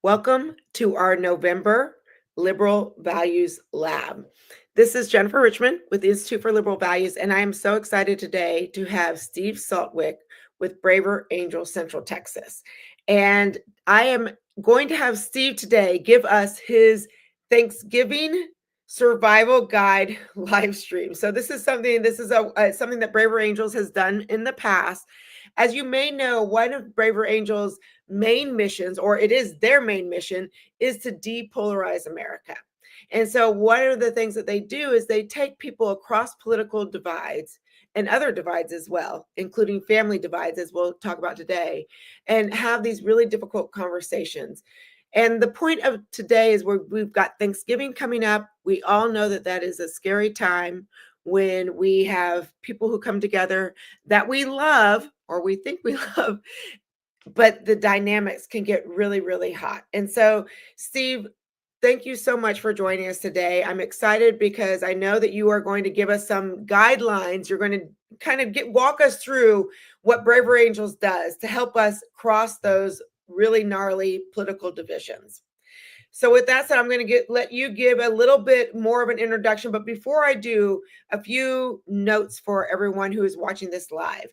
Welcome to our November Liberal Values Lab. This is Jennifer Richmond with the Institute for Liberal Values, and I am so excited today to have Steve Saltwick with Braver Angels Central Texas. And I am going to have Steve today give us his Thanksgiving Survival Guide live stream. So this is something that Braver Angels has done in the past. As you may know, one of Braver Angels' main missions, or it is their main mission, is to depolarize America. And so one of the things that they do is they take people across political divides and other divides as well, including family divides, as we'll talk about today, and have these really difficult conversations. And the point of today is we've got Thanksgiving coming up. We all know that that is a scary time when we have people who come together that we love or we think we love, but the dynamics can get really, really hot. And so, Steve, thank you so much for joining us today. I'm excited because I know that you are going to give us some guidelines. You're going to kind of walk us through what Braver Angels does to help us cross those really gnarly political divisions. So with that said, I'm going to let you give a little bit more of an introduction. But before I do, a few notes for everyone who is watching this live.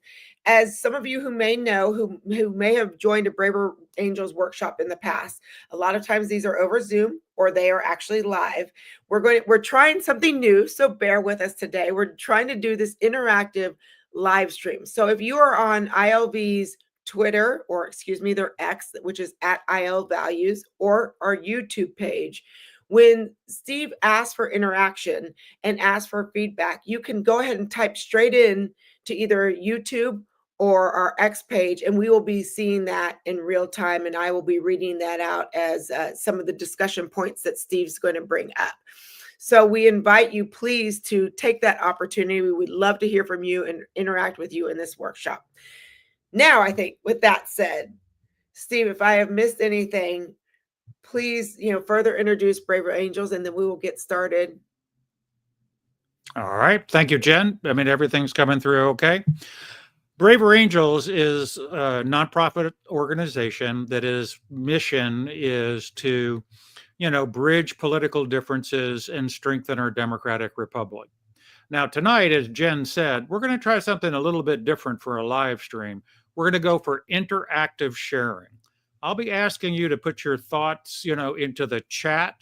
As some of you who may know, who may have joined a Braver Angels workshop in the past, a lot of times these are over Zoom or they are actually live. We're trying something new, so bear with us today. We're trying to do this interactive live stream. So if you are on ILV's Twitter, or excuse me, their X, which is at IL Values, or our YouTube page, when Steve asks for interaction and asks for feedback, you can go ahead and type straight in to either YouTube or our X page, and we will be seeing that in real time, and I will be reading that out as some of the discussion points that Steve's going to bring up. So we invite you, please, to take that opportunity. We would love to hear from you and interact with you in this workshop. Now, I think with that said, Steve, if I have missed anything, please, further introduce Braver Angels, and then we will get started. All right. Thank you, Jen. I mean, everything's coming through okay. Braver Angels is a nonprofit organization that its mission is to, bridge political differences and strengthen our democratic republic. Now, tonight, as Jen said, we're going to try something a little bit different for a live stream. We're going to go for interactive sharing. I'll be asking you to put your thoughts, into the chat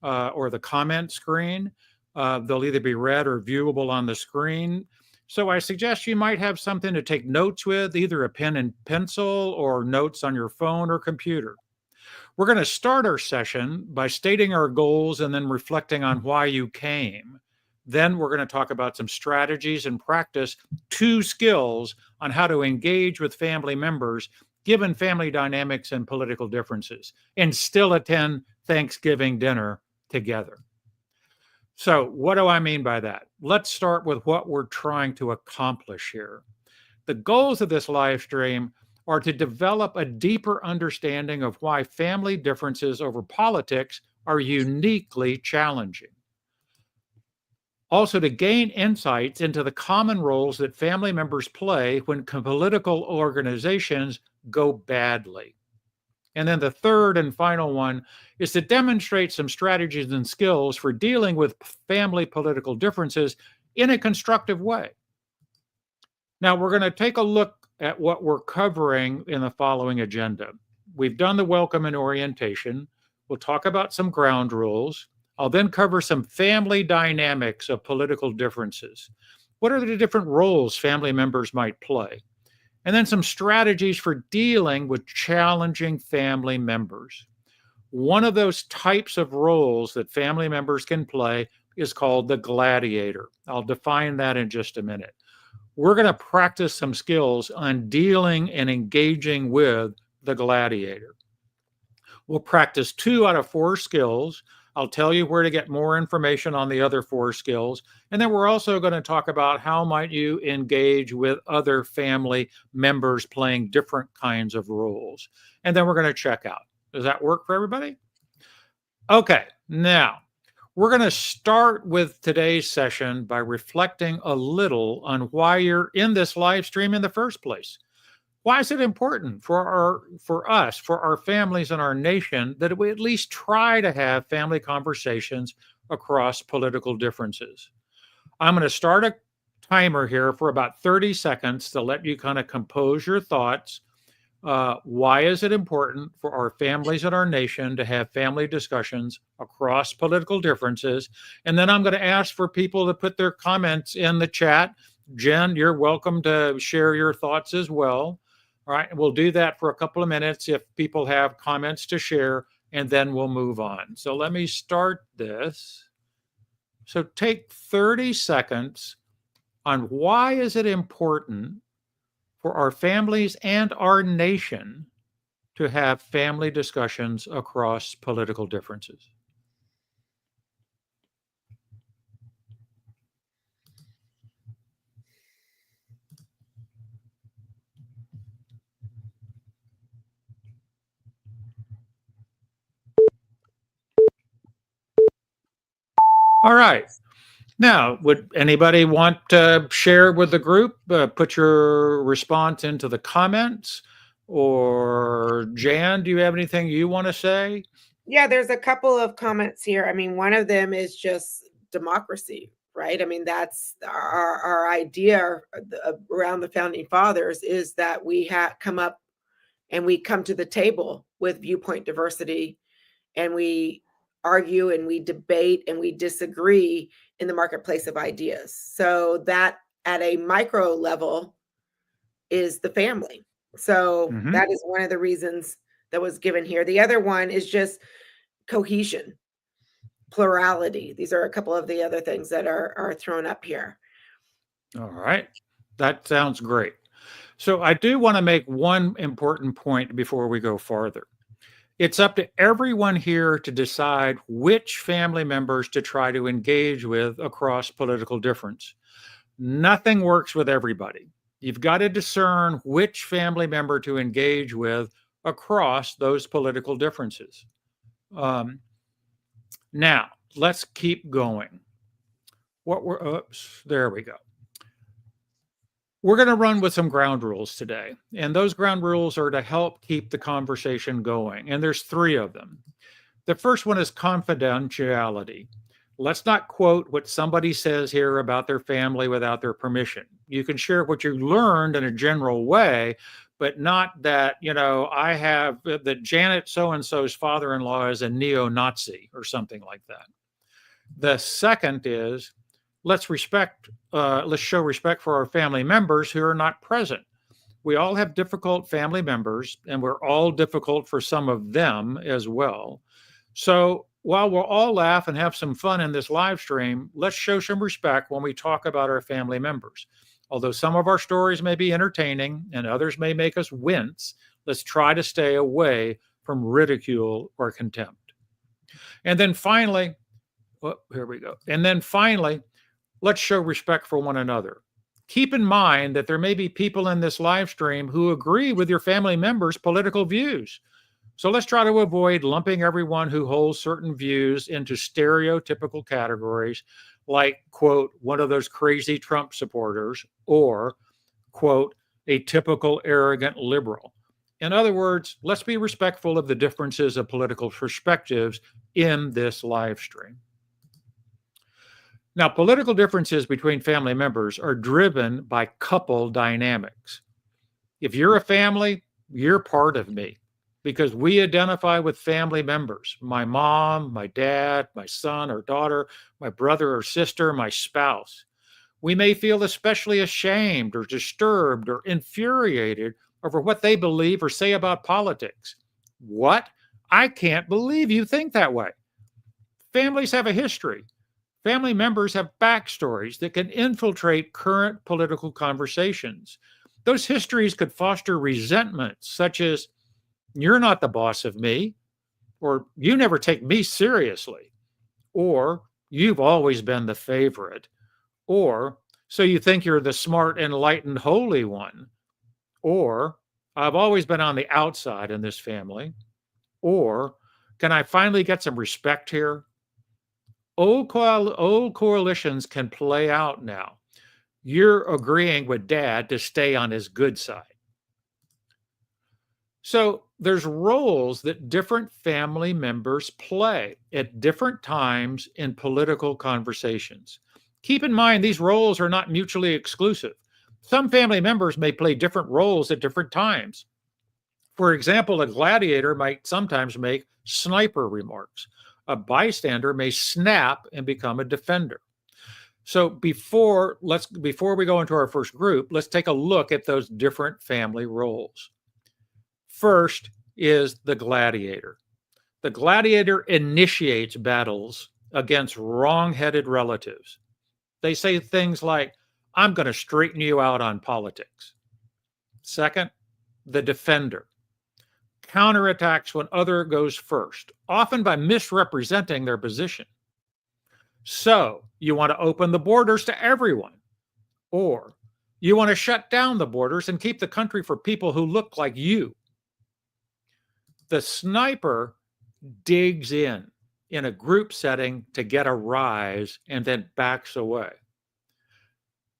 or the comment screen. They'll either be read or viewable on the screen. So I suggest you might have something to take notes with, either a pen and pencil or notes on your phone or computer. We're going to start our session by stating our goals and then reflecting on why you came. Then we're going to talk about some strategies and practice 2 skills on how to engage with family members, given family dynamics and political differences, and still attend Thanksgiving dinner together. So what do I mean by that? Let's start with what we're trying to accomplish here. The goals of this live stream are to develop a deeper understanding of why family differences over politics are uniquely challenging. Also, to gain insights into the common roles that family members play when political organizations go badly. And then the third and final one is to demonstrate some strategies and skills for dealing with family political differences in a constructive way. Now, we're going to take a look at what we're covering in the following agenda. We've done the welcome and orientation. We'll talk about some ground rules. I'll then cover some family dynamics of political differences. What are the different roles family members might play? And then some strategies for dealing with challenging family members. One of those types of roles that family members can play is called the gladiator. I'll define that in just a minute. We're going to practice some skills on dealing and engaging with the gladiator. We'll practice 2 out of 4 skills. I'll tell you where to get more information on the other 4 skills. And then we're also going to talk about how might you engage with other family members playing different kinds of roles. And then we're going to check out. Does that work for everybody? Okay, now we're going to start with today's session by reflecting a little on why you're in this live stream in the first place. Why is it important for us, for our families and our nation, that we at least try to have family conversations across political differences? I'm going to start a timer here for about 30 seconds to let you kind of compose your thoughts. Why is it important for our families and our nation to have family discussions across political differences? And then I'm going to ask for people to put their comments in the chat. Jen, you're welcome to share your thoughts as well. All right, we'll do that for a couple of minutes if people have comments to share, and then we'll move on. So let me start this. So take 30 seconds on why is it important for our families and our nation to have family discussions across political differences. All right. Now, would anybody want to share with the group? Put your response into the comments. Or Jan, do you have anything you want to say? Yeah, there's a couple of comments here. I mean, one of them is just democracy, right? I mean, that's our idea around the founding fathers, is that we come up and we come to the table with viewpoint diversity, and we argue and we debate and we disagree in the marketplace of ideas. So that at a micro level is the family. So that is one of the reasons that was given here. The other one is just cohesion, plurality. These are a couple of the other things that are thrown up here. All right. That sounds great. So I do want to make one important point before we go farther. It's up to everyone here to decide which family members to try to engage with across political difference. Nothing works with everybody. You've got to discern which family member to engage with across those political differences. Now, let's keep going. There we go. We're going to run with some ground rules today, and those ground rules are to help keep the conversation going, and there's 3 of them. The first one is confidentiality. Let's not quote what somebody says here about their family without their permission. You can share what you learned in a general way, but not that, I have that Janet so-and-so's father-in-law is a neo-Nazi or something like that. The second is, let's show respect for our family members who are not present. We all have difficult family members, and we're all difficult for some of them as well. So while we'll all laugh and have some fun in this live stream, let's show some respect when we talk about our family members. Although some of our stories may be entertaining and others may make us wince, let's try to stay away from ridicule or contempt. And then finally, let's show respect for one another. Keep in mind that there may be people in this live stream who agree with your family members' political views. So let's try to avoid lumping everyone who holds certain views into stereotypical categories like, quote, one of those crazy Trump supporters, or, quote, a typical arrogant liberal. In other words, let's be respectful of the differences of political perspectives in this live stream. Now, political differences between family members are driven by couple dynamics. If you're a family, you're part of me because we identify with family members, my mom, my dad, my son or daughter, my brother or sister, my spouse. We may feel especially ashamed or disturbed or infuriated over what they believe or say about politics. What? I can't believe you think that way. Families have a history. Family members have backstories that can infiltrate current political conversations. Those histories could foster resentment, such as, you're not the boss of me, or you never take me seriously, or you've always been the favorite, or so you think you're the smart, enlightened, holy one, or I've always been on the outside in this family, or can I finally get some respect here? Old coalitions can play out now. You're agreeing with dad to stay on his good side. So there's roles that different family members play at different times in political conversations. Keep in mind, these roles are not mutually exclusive. Some family members may play different roles at different times. For example, a gladiator might sometimes make sniper remarks. A bystander may snap and become a defender. So before we go into our first group, let's take a look at those different family roles. First is the gladiator. The gladiator initiates battles against wrong-headed relatives. They say things like, "I'm going to straighten you out on politics." Second, the defender counterattacks when other goes first, often by misrepresenting their position. So, you want to open the borders to everyone, or you want to shut down the borders and keep the country for people who look like you. The sniper digs in a group setting to get a rise and then backs away.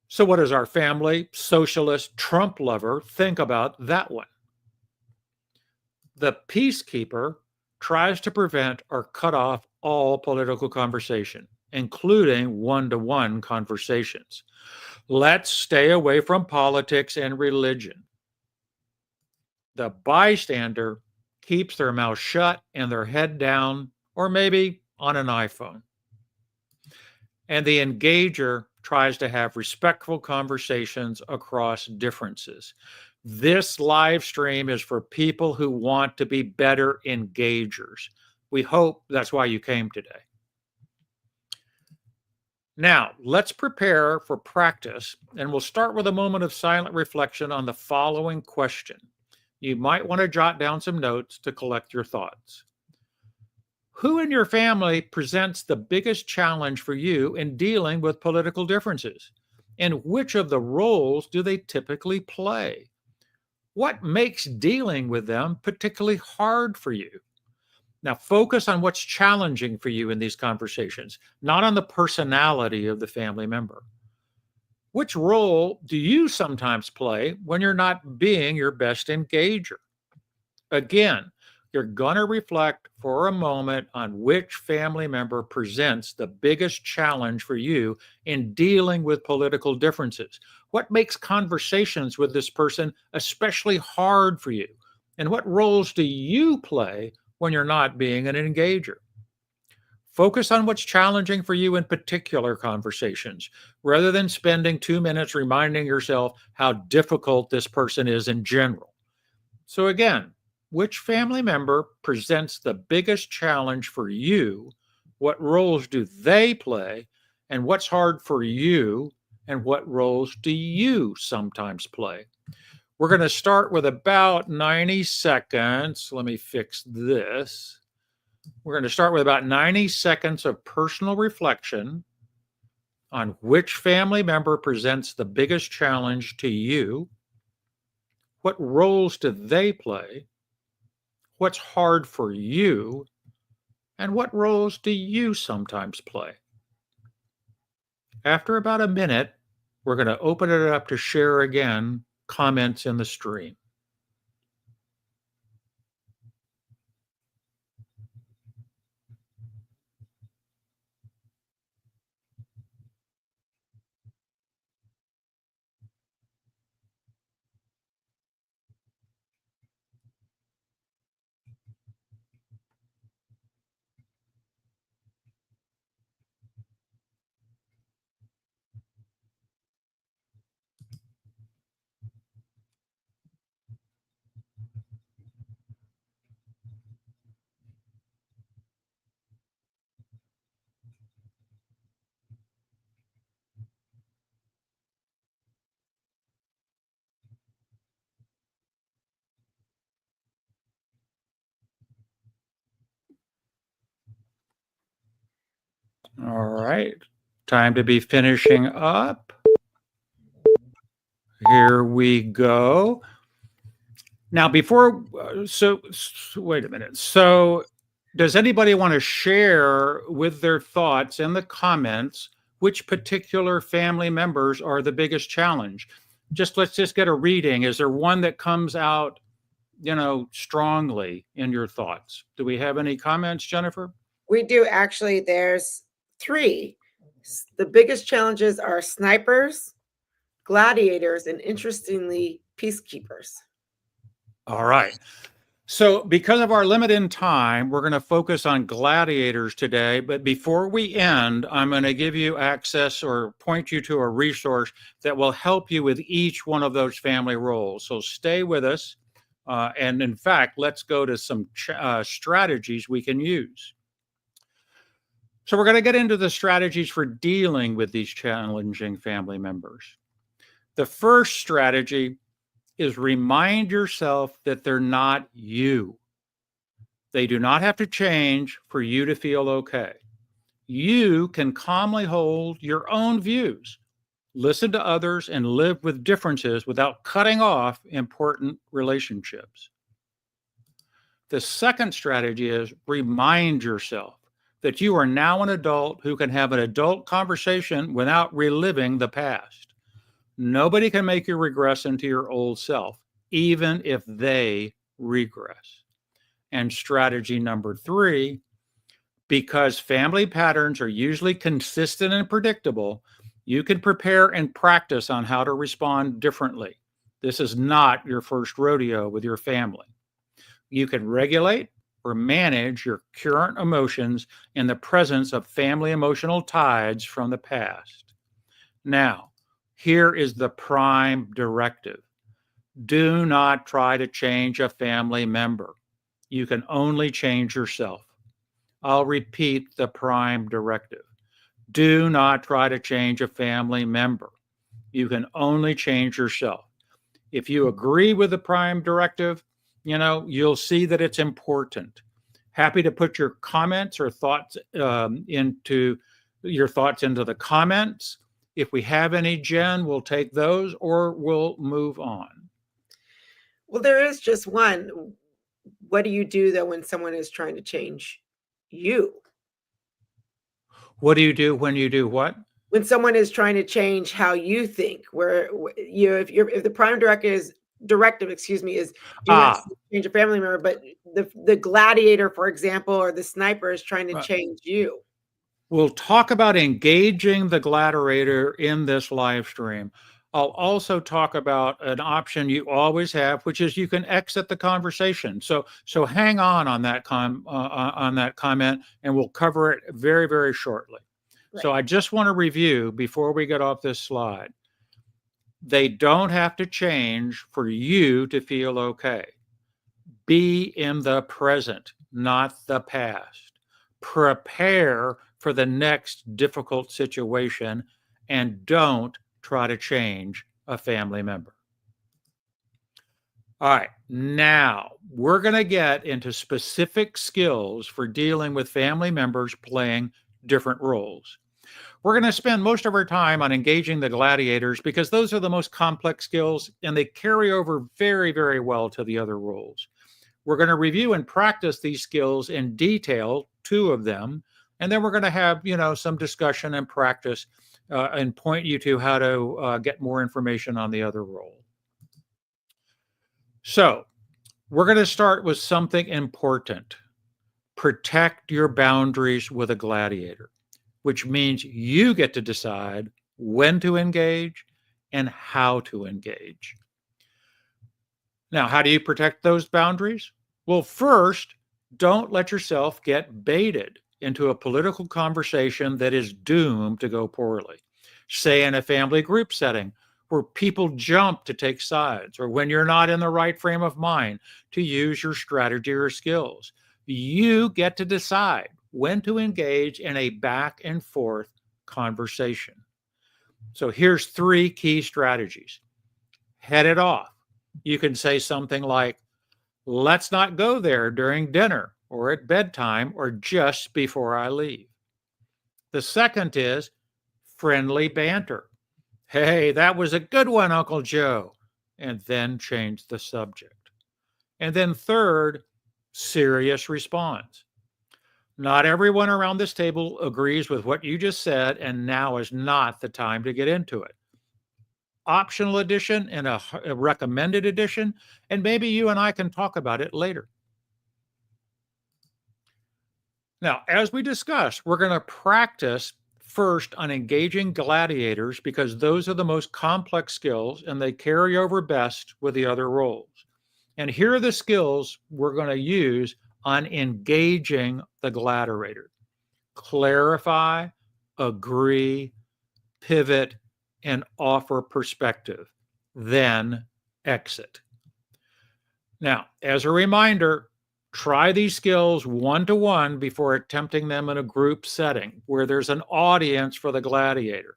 So, what does our family, socialist, Trump lover think about that one? The peacekeeper tries to prevent or cut off all political conversation, including one-to-one conversations. Let's stay away from politics and religion. The bystander keeps their mouth shut and their head down, or maybe on an iPhone. And the engager tries to have respectful conversations across differences. This live stream is for people who want to be better engagers. We hope that's why you came today. Now, let's prepare for practice, and we'll start with a moment of silent reflection on the following question. You might want to jot down some notes to collect your thoughts. Who in your family presents the biggest challenge for you in dealing with political differences? And which of the roles do they typically play? What makes dealing with them particularly hard for you? Now, focus on what's challenging for you in these conversations, not on the personality of the family member. Which role do you sometimes play when you're not being your best engager? Again, you're going to reflect for a moment on which family member presents the biggest challenge for you in dealing with political differences. What makes conversations with this person especially hard for you? And what roles do you play when you're not being an engager? Focus on what's challenging for you in particular conversations, rather than spending 2 minutes reminding yourself how difficult this person is in general. So again, which family member presents the biggest challenge for you? What roles do they play? And what's hard for you? And what roles do you sometimes play? We're going to start with about 90 seconds. Let me fix this. We're going to start with about 90 seconds of personal reflection on which family member presents the biggest challenge to you. What roles do they play? What's hard for you? And what roles do you sometimes play? After about a minute, we're going to open it up to share again comments in the stream. All right, time to be finishing up. Here we go. Now, wait a minute. So, does anybody want to share with their thoughts in the comments which particular family members are the biggest challenge? Let's just get a reading. Is there one that comes out strongly in your thoughts. Do we have any comments, Jennifer? We do actually. There's three. The biggest challenges are snipers, gladiators, and interestingly, peacekeepers. All right. So, because of our limit in time, we're going to focus on gladiators today. But before we end, I'm going to give you access or point you to a resource that will help you with each one of those family roles. So, stay with us. And in fact, let's go to some strategies we can use. So, we're going to get into the strategies for dealing with these challenging family members. The first strategy is remind yourself that they're not you. They do not have to change for you to feel okay. You can calmly hold your own views, listen to others, and live with differences without cutting off important relationships. The second strategy is remind yourself that you are now an adult who can have an adult conversation without reliving the past. Nobody can make you regress into your old self, even if they regress. And strategy number 3, because family patterns are usually consistent and predictable, you can prepare and practice on how to respond differently. This is not your first rodeo with your family. You can regulate or manage your current emotions in the presence of family emotional tides from the past. Now, here is the prime directive. Do not try to change a family member. You can only change yourself. I'll repeat the prime directive. Do not try to change a family member. You can only change yourself. If you agree with the prime directive, you'll see that it's important. Happy to put your comments or thoughts into the comments. If we have any, Jen, we'll take those or we'll move on. Well, there is just one. What do you do though when someone is trying to change you? What do you do when you do what? When someone is trying to change how you think, where if the prime directive is do not change a family member, but the gladiator, for example, or the sniper is trying to change you. We'll talk about engaging the gladiator in this live stream. I'll also talk about an option you always have, which is you can exit the conversation. So hang on that comment, and we'll cover it very, very shortly. Right. So I just want to review before we get off this slide. They don't have to change for you to feel okay. Be in the present, not the past. Prepare for the next difficult situation, and don't try to change a family member. All right, now we're going to get into specific skills for dealing with family members playing different roles. We're going to spend most of our time on engaging the gladiators because those are the most complex skills and they carry over very, very well to the other roles. We're going to review and practice these skills in detail, 2 of them, and then we're going to have, some discussion and practice and point you to how to get more information on the other role. So we're going to start with something important. Protect your boundaries with a gladiator, which means you get to decide when to engage and how to engage. Now, how do you protect those boundaries? Well, first, don't let yourself get baited into a political conversation that is doomed to go poorly. Say in a family group setting where people jump to take sides, or when you're not in the right frame of mind to use your strategy or skills. You get to decide when to engage in a back and forth conversation. So here's 3 key strategies. Head it off. You can say something like, let's not go there during dinner or at bedtime or just before I leave. The second is friendly banter. Hey, that was a good one, Uncle Joe. And then change the subject. And then third, serious response. Not everyone around this table agrees with what you just said, and now is not the time to get into it. optional edition and a recommended edition, and maybe you and I can talk about it later. Now, as we discussed, we're going to practice first on engaging gladiators because those are the most complex skills and they carry over best with the other roles. And here are the skills we're going to use on engaging the gladiator: clarify, agree, pivot, and offer perspective, then exit. Now, as a reminder, try these skills one-to-one before attempting them in a group setting where there's an audience for the gladiator.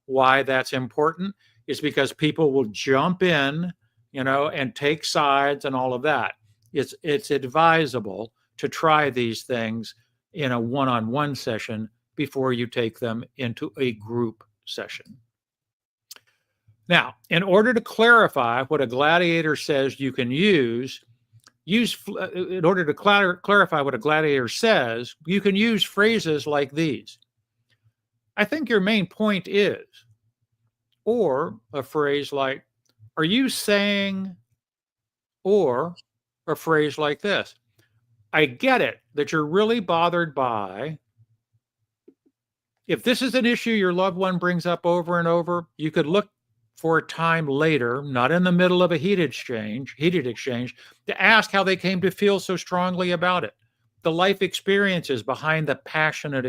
Why that's important is because people will jump in, and take sides and all of that. It's advisable to try these things in a one-on-one session before you take them into a group session. Now, in order to clarify what a gladiator says you can in order to clarify what a gladiator says, you can use phrases like these. I think your main point is, or a phrase like, are you saying, or a phrase like this. I get it that you're really bothered by. If this is an issue your loved one brings up over and over, you could look for a time later, not in the middle of a heated exchange, to ask how they came to feel so strongly about it, the life experiences behind the passionate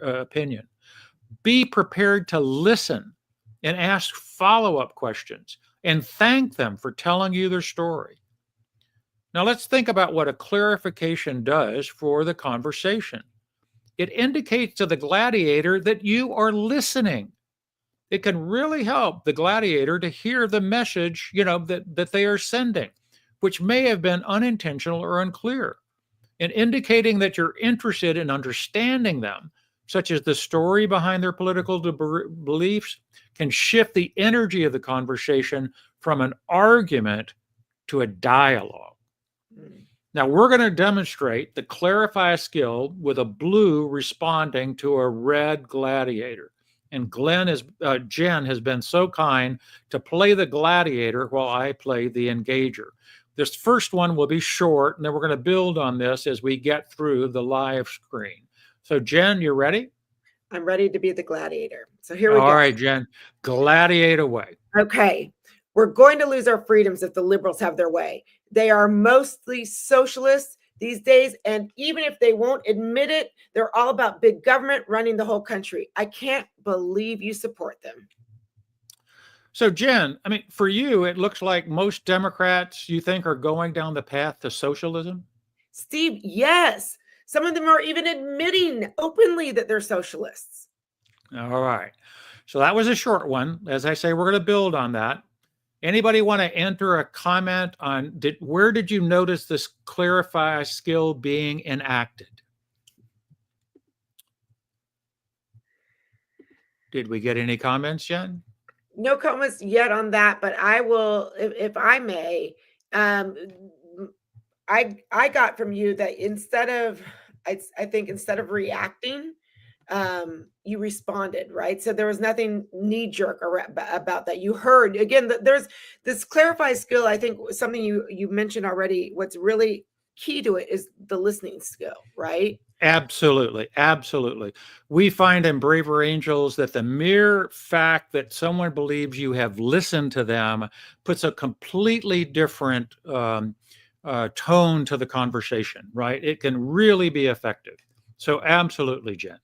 opinion. Be prepared to listen and ask follow-up questions and thank them for telling you their story. Now let's think about what a clarification does for the conversation. It indicates to the gladiator that you are listening. It can really help the gladiator to hear the message, that they are sending, which may have been unintentional or unclear. And indicating that you're interested in understanding them, such as the story behind their political beliefs, can shift the energy of the conversation from an argument to a dialogue. Now, we're going to demonstrate the clarify skill with a blue responding to a red gladiator. And Jen has been so kind to play the gladiator while I play the engager. This first one will be short, and then we're going to build on this as we get through the live screen. So, Jen, you ready? I'm ready to be the gladiator. So here we go. All right, Jen, gladiate away. Okay. We're going to lose our freedoms if the liberals have their way. They are mostly socialists these days, and even if they won't admit it, they're all about big government running the whole country. I can't believe you support them. So, Jen, for you, it looks like most Democrats you think are going down the path to socialism? Steve, yes. Some of them are even admitting openly that they're socialists. All right. So that was a short one. As I say, we're going to build on that. Anybody want to enter a comment on where did you notice this clarify skill being enacted? Did we get any comments, Jen? No comments yet on that, but I will, if I may. I got from you that I think instead of reacting, you responded, right? So there was nothing knee-jerk about that. You heard, again, there's this clarify skill. I think something you mentioned already, what's really key to it is the listening skill, right? Absolutely. We find in Braver Angels that the mere fact that someone believes you have listened to them puts a completely different tone to the conversation, right? It can really be effective. So absolutely, Jen.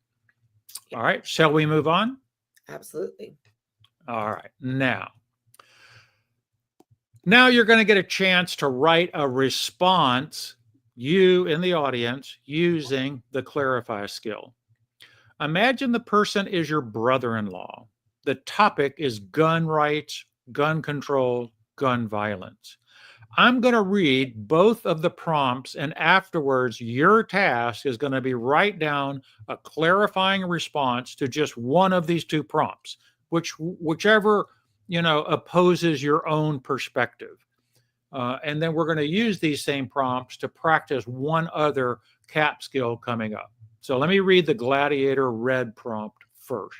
All right, shall we move on? Absolutely. All right, now you're going to get a chance to write a response, you in the audience, using the clarify skill. Imagine the person is your brother-in-law. The topic is gun rights, gun control, gun violence. I'm going to read both of the prompts, and afterwards, your task is going to be write down a clarifying response to just one of these two prompts, whichever opposes your own perspective. And then we're going to use these same prompts to practice one other CAP skill coming up. So let me read the Gladiator red prompt first.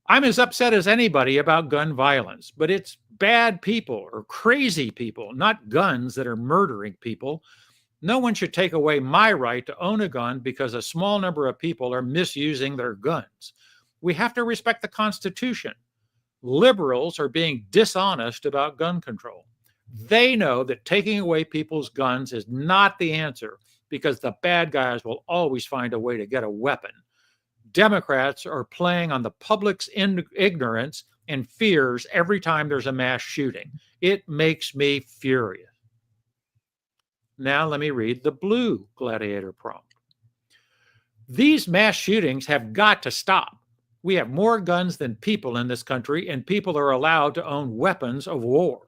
I'm as upset as anybody about gun violence, but it's bad people or crazy people, not guns that are murdering people. No one should take away my right to own a gun because a small number of people are misusing their guns. We have to respect the Constitution. Liberals are being dishonest about gun control. They know that taking away people's guns is not the answer because the bad guys will always find a way to get a weapon. Democrats are playing on the public's ignorance and fears every time there's a mass shooting. It makes me furious. Now let me read the blue gladiator prompt. These mass shootings have got to stop. We have more guns than people in this country, and people are allowed to own weapons of war.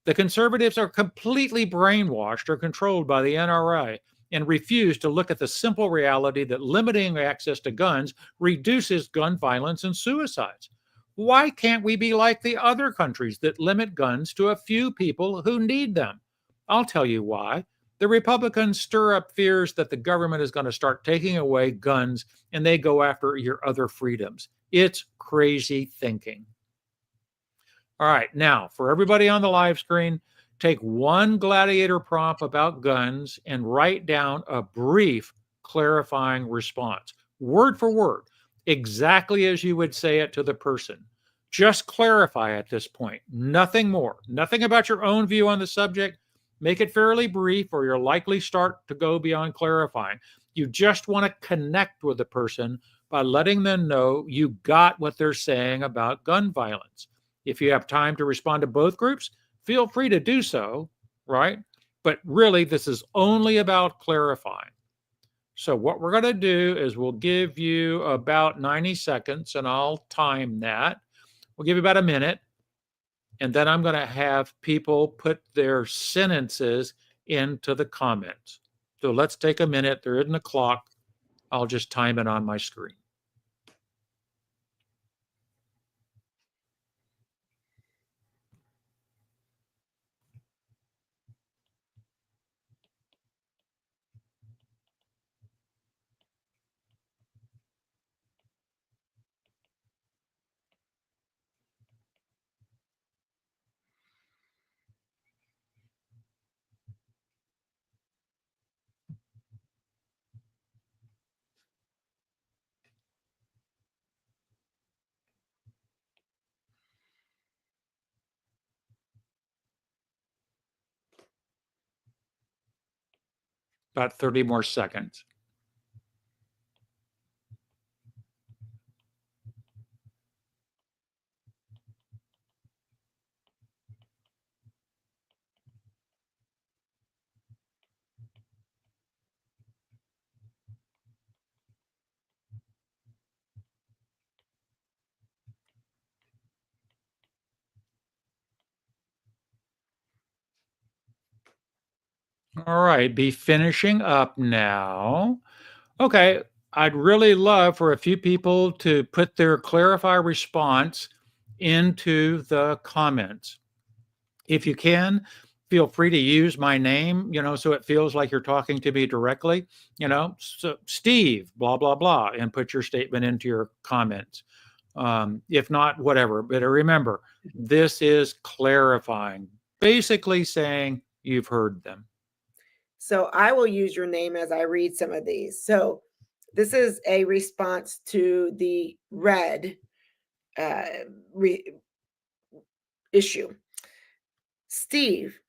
The conservatives are completely brainwashed or controlled by the NRA and refuse to look at the simple reality that limiting access to guns reduces gun violence and suicides. Why can't we be like the other countries that limit guns to a few people who need them? I'll tell you why. The Republicans stir up fears that the government is going to start taking away guns and they go after your other freedoms. It's crazy thinking. All right, now for everybody on the live screen, take one gladiator prompt about guns and write down a brief clarifying response, word for word, exactly as you would say it to the person. Just clarify at this point, nothing more, nothing about your own view on the subject. Make it fairly brief or you'll likely start to go beyond clarifying. You just want to connect with the person by letting them know you got what they're saying about gun violence. If you have time to respond to both groups, feel free to do so, right? But really, this is only about clarifying. So what we're going to do is we'll give you about 90 seconds, and I'll time that. We'll give you about a minute, and then I'm going to have people put their sentences into the comments. So let's take a minute. There isn't a clock. I'll just time it on my screen. About 30 more seconds. All right, be finishing up now. Okay, I'd really love for a few people to put their clarify response into the comments. If you can, feel free to use my name, so it feels like you're talking to me directly, so Steve, blah, blah, blah, and put your statement into your comments. If not, whatever. But remember, this is clarifying, basically saying you've heard them. So I will use your name as I read some of these. So this is a response to the red issue. Steve,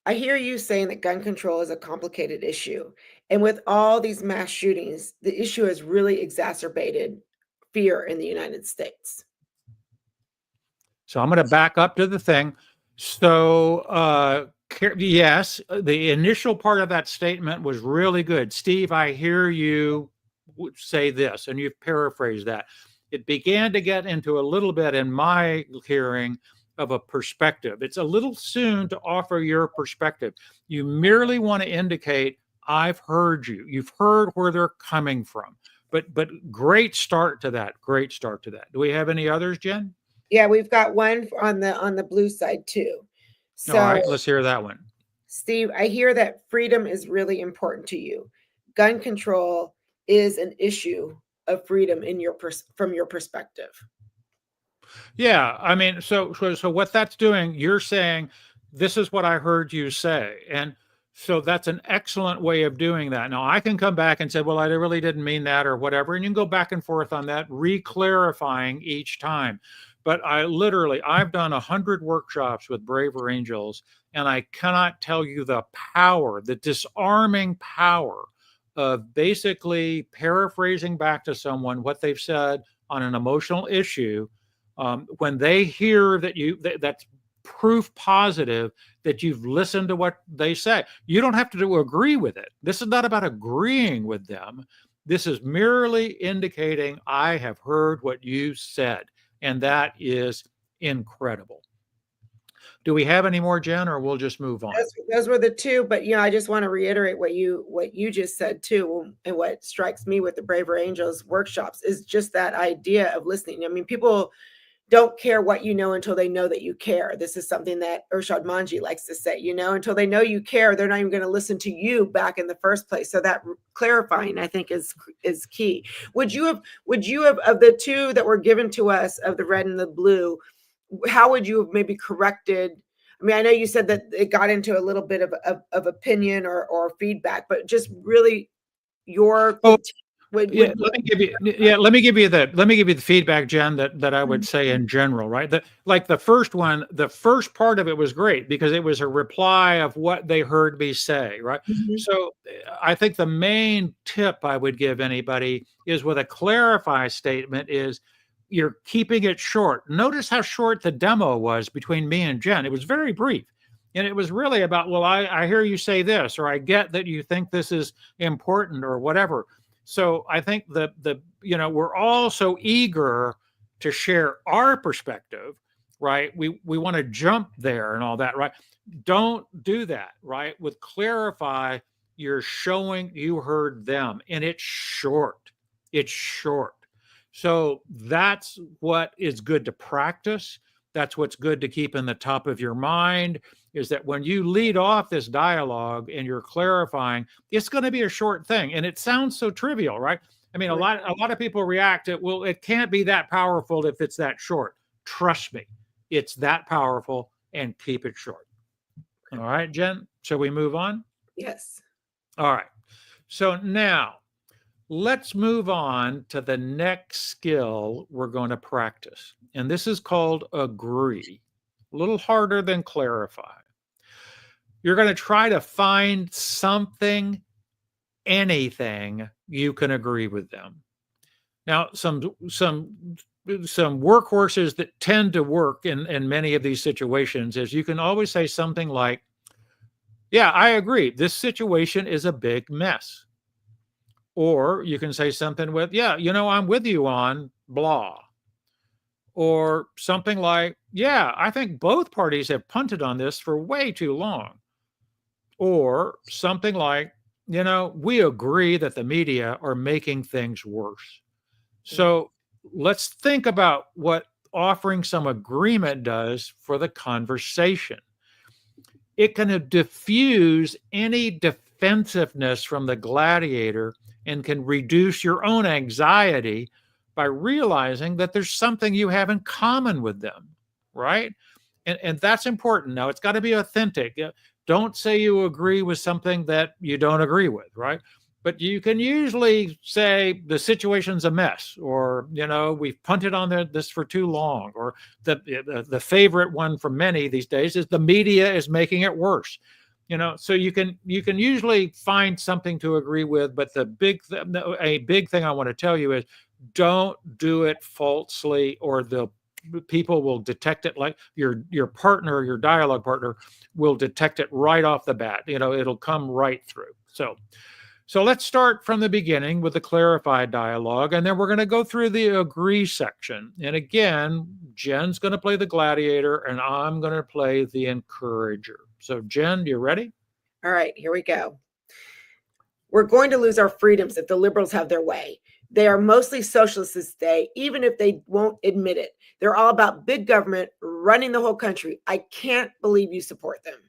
I hear you saying that gun control is a complicated issue. And with all these mass shootings, the issue has really exacerbated fear in the United States. So I'm going to back up to the thing. So, yes, the initial part of that statement was really good. Steve, I hear you say this, and you've paraphrased that. It began to get into a little bit in my hearing of a perspective. It's a little soon to offer your perspective. You merely want to indicate, I've heard you. You've heard where they're coming from. But great start to that. Great start to that. Do we have any others, Jen? Yeah, we've got one on the blue side too. So, all right, let's hear that one. Steve, I hear that freedom is really important to you. Gun control is an issue of freedom from your perspective. Yeah, I mean, so what that's doing, you're saying, this is what I heard you say. And so that's an excellent way of doing that. Now I can come back and say, well, I really didn't mean that or whatever. And you can go back and forth on that, re-clarifying each time. But I've done 100 workshops with Braver Angels, and I cannot tell you the power, the disarming power of basically paraphrasing back to someone what they've said on an emotional issue. When they hear that's proof positive that you've listened to what they say. You don't have to agree with it. This is not about agreeing with them. This is merely indicating, I have heard what you said. And that is incredible. Do we have any more, Jen, or we'll just move on? Those were the two, but I just want to reiterate what you just said too, and what strikes me with the Braver Angels workshops is just that idea of listening. I mean, people don't care what you know until they know that you care. This is something that Irshad Manji likes to say, until they know you care, they're not even going to listen to you back in the first place. So that clarifying, I think, is key. Would you have of the two that were given to us, of the red and the blue, how would you have maybe corrected? I mean, I know you said that it got into a little bit of opinion or feedback, but just really your let me give you the feedback, Jen, that I would say in general, right? Like the first one, the first part of it was great because it was a reply of what they heard me say, right? Mm-hmm. So I think the main tip I would give anybody is, with a clarify statement, is you're keeping it short. Notice how short the demo was between me and Jen. It was very brief. And it was really about, well, I hear you say this, or I get that you think this is important, or whatever. So I think we're all so eager to share our perspective, right? We want to jump there and all that, right? Don't do that, right? With clarify, you're showing you heard them, and it's short. It's short. So that's what is good to practice. That's what's good to keep in the top of your mind, is that when you lead off this dialogue and you're clarifying, it's going to be a short thing. And it sounds so trivial, right? I mean, a lot of people react to, well, it can't be that powerful if it's that short. Trust me, it's that powerful, and keep it short. All right, Jen, shall we move on? Yes. All right. So now let's move on to the next skill we're going to practice. And this is called agree. A little harder than clarify. You're going to try to find something, anything you can agree with them. Now, some workhorses that tend to work in many of these situations is, you can always say something like, yeah, I agree, this situation is a big mess. Or you can say something with, yeah, I'm with you on blah. Or something like, yeah, I think both parties have punted on this for way too long. Or something like, we agree that the media are making things worse. So let's think about what offering some agreement does for the conversation. It can diffuse any defensiveness from the gladiator and can reduce your own anxiety by realizing that there's something you have in common with them, right? And that's important. Now, it's got to be authentic. Don't say you agree with something that you don't agree with, right? But you can usually say the situation's a mess, or, we've punted on this for too long, or the favorite one for many these days is the media is making it worse. So you can usually find something to agree with, but a big thing I want to tell you is, don't do it falsely, or the people will detect it. Like your partner, your dialogue partner, will detect it right off the bat. It'll come right through. So let's start from the beginning with the clarified dialogue, and then we're going to go through the agree section. And again, Jen's going to play the gladiator, and I'm going to play the encourager. So Jen, you ready? All right, here we go. We're going to lose our freedoms if the liberals have their way. They are mostly socialists this day, even if they won't admit it. They're all about big government running the whole country. I can't believe you support them.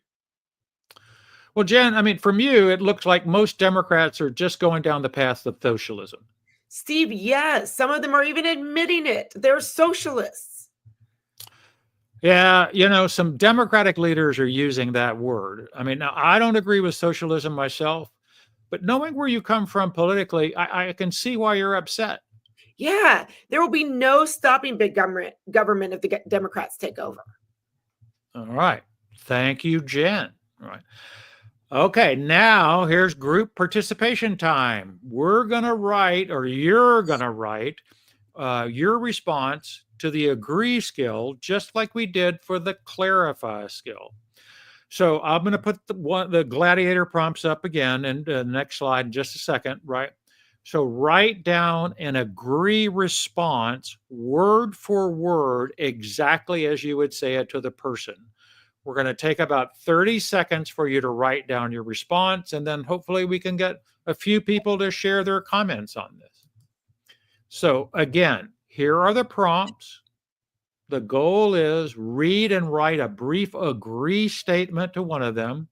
Well, Jen, I mean, from you, it looks like most Democrats are just going down the path of socialism. Steve, yes. Some of them are even admitting it. They're socialists. Yeah, some Democratic leaders are using that word. I mean, now, I don't agree with socialism myself, but knowing where you come from politically, I can see why you're upset. Yeah, there will be no stopping big government if the Democrats take over. All right. Thank you, Jen. All right. Okay, now here's group participation time. We're going to write, or you're going to write, your response to the agree skill, just like we did for the clarify skill. So I'm going to put the gladiator prompts up again in the next slide in just a second, right? So write down an agree response word for word, exactly as you would say it to the person. We're going to take about 30 seconds for you to write down your response, and then hopefully we can get a few people to share their comments on this. So again, here are the prompts. The goal is read and write a brief agree statement to one of them.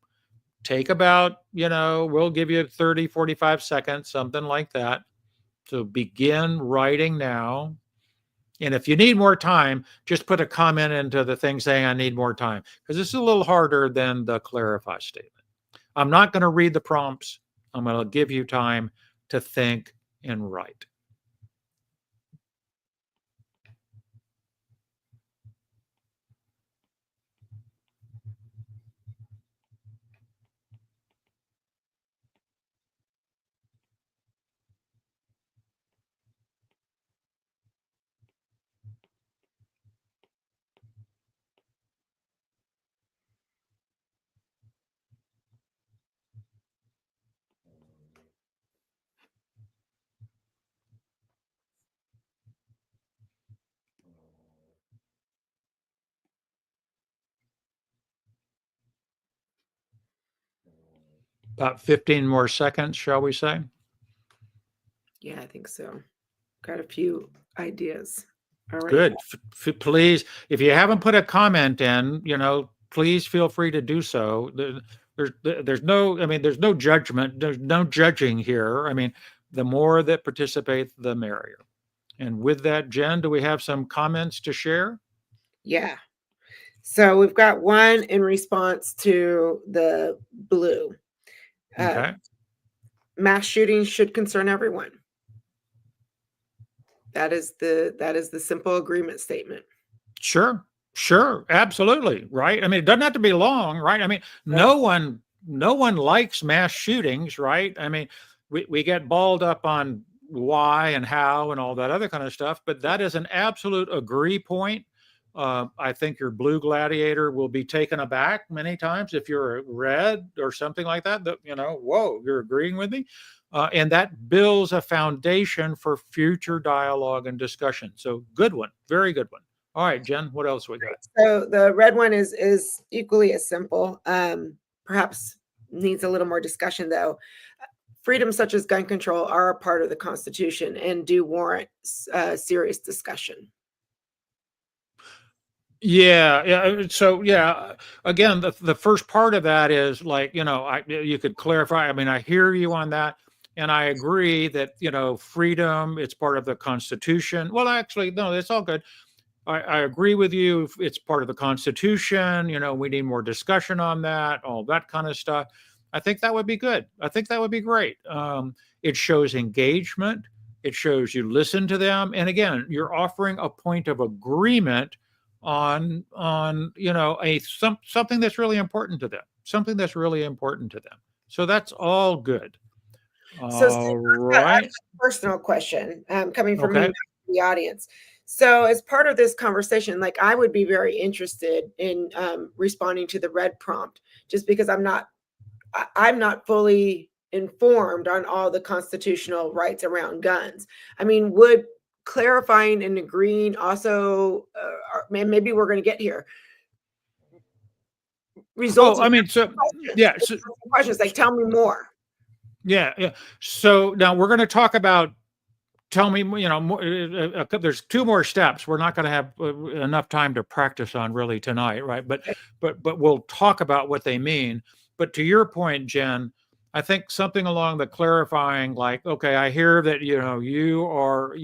Take about, we'll give you 30, 45 seconds, something like that. So begin writing now. And if you need more time, just put a comment into the thing saying, I need more time, because this is a little harder than the clarify statement. I'm not going to read the prompts. I'm going to give you time to think and write. About 15 more seconds, shall we say? Yeah, I think so. Got a few ideas. All right. Good. Please, if you haven't put a comment in, please feel free to do so. There's no judgment. There's no judging here. I mean, the more that participate, the merrier. And with that, Jen, do we have some comments to share? Yeah. So we've got one in response to the blue. Okay. Mass shootings should concern everyone. That is the simple agreement statement. Sure. Absolutely. Right. I mean, it doesn't have to be long, right? I mean, no one likes mass shootings, right? I mean, we get balled up on why and how and all that other kind of stuff, but that is an absolute agree point. I think your blue gladiator will be taken aback many times if you're a red or something like that, whoa, you're agreeing with me. And that builds a foundation for future dialogue and discussion. So good one. Very good one. All right, Jen, what else we got? So the red one is equally as simple. Perhaps needs a little more discussion though. Freedoms such as gun control are a part of the Constitution and do warrant serious discussion. Yeah. So again, the first part of that is like, you could clarify. I mean, I hear you on that. And I agree that, freedom, it's part of the Constitution. Well, actually, no, it's all good. I agree with you. It's part of the Constitution. We need more discussion on that, all that kind of stuff. I think that would be good. I think that would be great. It shows engagement. It shows you listen to them. And again, you're offering a point of agreement on something that's really important to them. Something that's really important to them. So that's all good. So Steve, Right. a personal question coming from Okay. me, the audience. So as part of this conversation, like I would be very interested in responding to the red prompt, just because I'm not fully informed on all the constitutional rights around guns. I mean, would clarifying and agreeing also, maybe we're going to get here. Results. I mean, so yeah. So, questions like, tell me more. Yeah. So now we're going to talk about. Tell me, there's two more steps. We're not going to have enough time to practice on really tonight, right? But we'll talk about what they mean. But to your point, Jen, I think something along the clarifying, like, okay, I hear that you are.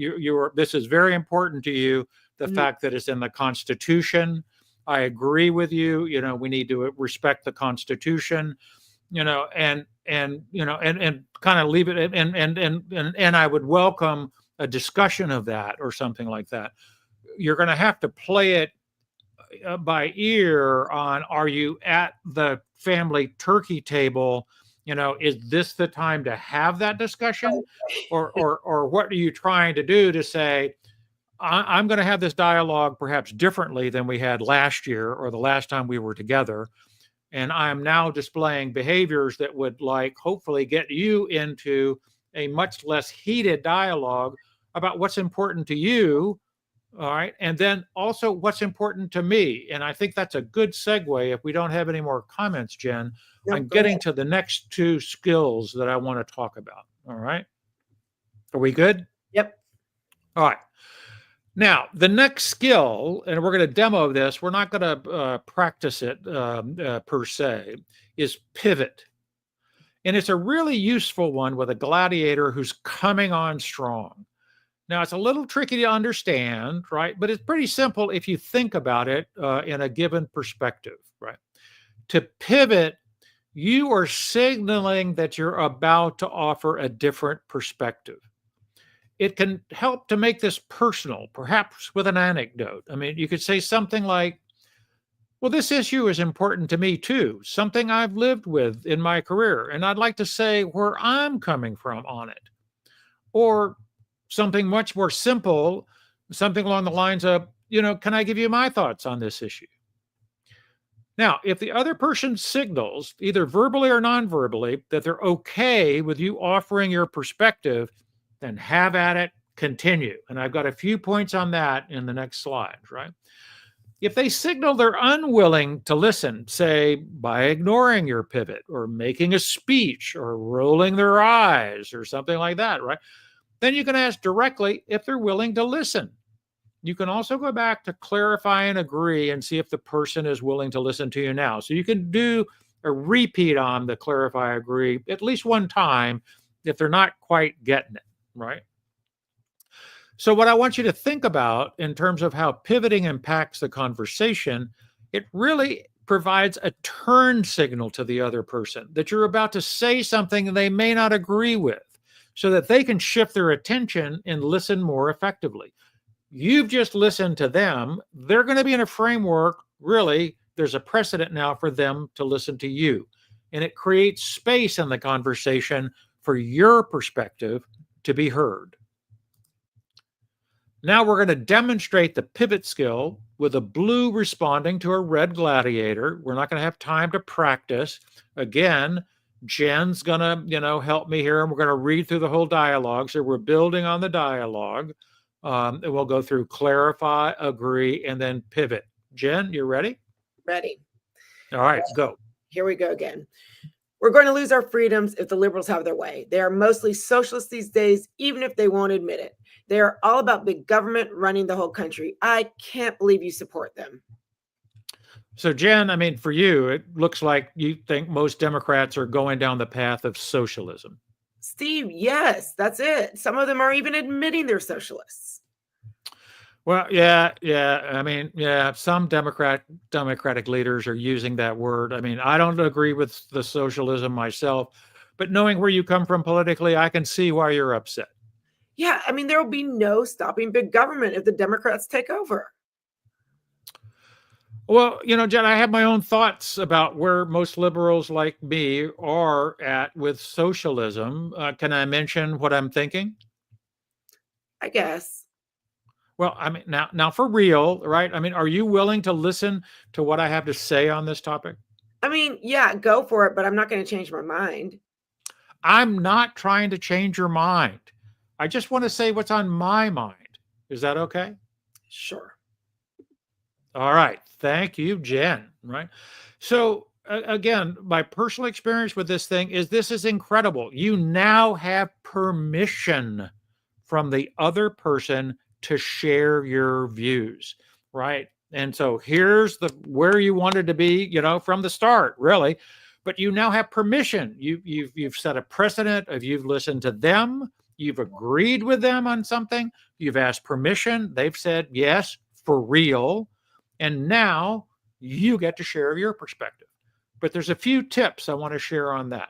This is very important to you. The fact that it's in the Constitution. I agree with you. We need to respect the Constitution, and kind of leave it, and I would welcome a discussion of that or something like that. You're going to have to play it by ear on, are you at the family turkey table? Is this the time to have that discussion? Or what are you trying to do to say, I'm going to have this dialogue perhaps differently than we had last year or the last time we were together. And I'm now displaying behaviors that would hopefully get you into a much less heated dialogue about what's important to you. All right. And then also what's important to me. And I think that's a good segue. If we don't have any more comments, Jen, I'm getting to the next two skills that I want to talk about. All right. Are we good? Yep. All right. Now, the next skill, and we're going to demo this, we're not going to practice it per se, is pivot. And it's a really useful one with a gladiator who's coming on strong. Now, it's a little tricky to understand, right? But it's pretty simple if you think about it in a given perspective, right? To pivot, you are signaling that you're about to offer a different perspective. It can help to make this personal, perhaps with an anecdote. I mean, you could say something like, well, this issue is important to me too, something I've lived with in my career, and I'd like to say where I'm coming from on it. Or something much more simple, something along the lines of, can I give you my thoughts on this issue? Now, if the other person signals, either verbally or non-verbally, that they're okay with you offering your perspective, then have at it, continue. And I've got a few points on that in the next slides, right? If they signal they're unwilling to listen, say by ignoring your pivot or making a speech or rolling their eyes or something like that, right? Then you can ask directly if they're willing to listen. You can also go back to clarify and agree and see if the person is willing to listen to you now. So you can do a repeat on the clarify, agree at least one time if they're not quite getting it, right? So what I want you to think about in terms of how pivoting impacts the conversation, it really provides a turn signal to the other person that you're about to say something they may not agree with, so that they can shift their attention and listen more effectively. You've just listened to them. They're going to be in a framework. Really, there's a precedent now for them to listen to you. And it creates space in the conversation for your perspective to be heard. Now we're going to demonstrate the pivot skill with a blue responding to a red gladiator. We're not going to have time to practice. Again, Jen's going to, help me here, and we're going to read through the whole dialogue. So we're building on the dialogue. And we'll go through clarify, agree, and then pivot. Jen, you ready? Ready. All right, go. Here we go again. We're going to lose our freedoms if the liberals have their way. They are mostly socialists these days, even if they won't admit it. They are all about big government running the whole country. I can't believe you support them. So, Jen, I mean, for you, it looks like you think most Democrats are going down the path of socialism. Steve, yes, that's it. Some of them are even admitting they're socialists. Well, yeah. I mean, yeah, some Democratic leaders are using that word. I mean, I don't agree with the socialism myself, but knowing where you come from politically, I can see why you're upset. Yeah, I mean, there will be no stopping big government if the Democrats take over. Well, Jen, I have my own thoughts about where most liberals like me are at with socialism. Can I mention what I'm thinking? I guess. Well, I mean, now for real, right? I mean, are you willing to listen to what I have to say on this topic? I mean, yeah, go for it, but I'm not going to change my mind. I'm not trying to change your mind. I just want to say what's on my mind. Is that okay? Sure. All right. Thank you, Jen. Right. So again, my personal experience with this thing is this is incredible. You now have permission from the other person to share your views. Right. And so here's where you wanted to be, from the start, really. But you now have permission. You've set a precedent of you've listened to them. You've agreed with them on something. You've asked permission. They've said yes, for real. And now you get to share your perspective. But there's a few tips I want to share on that.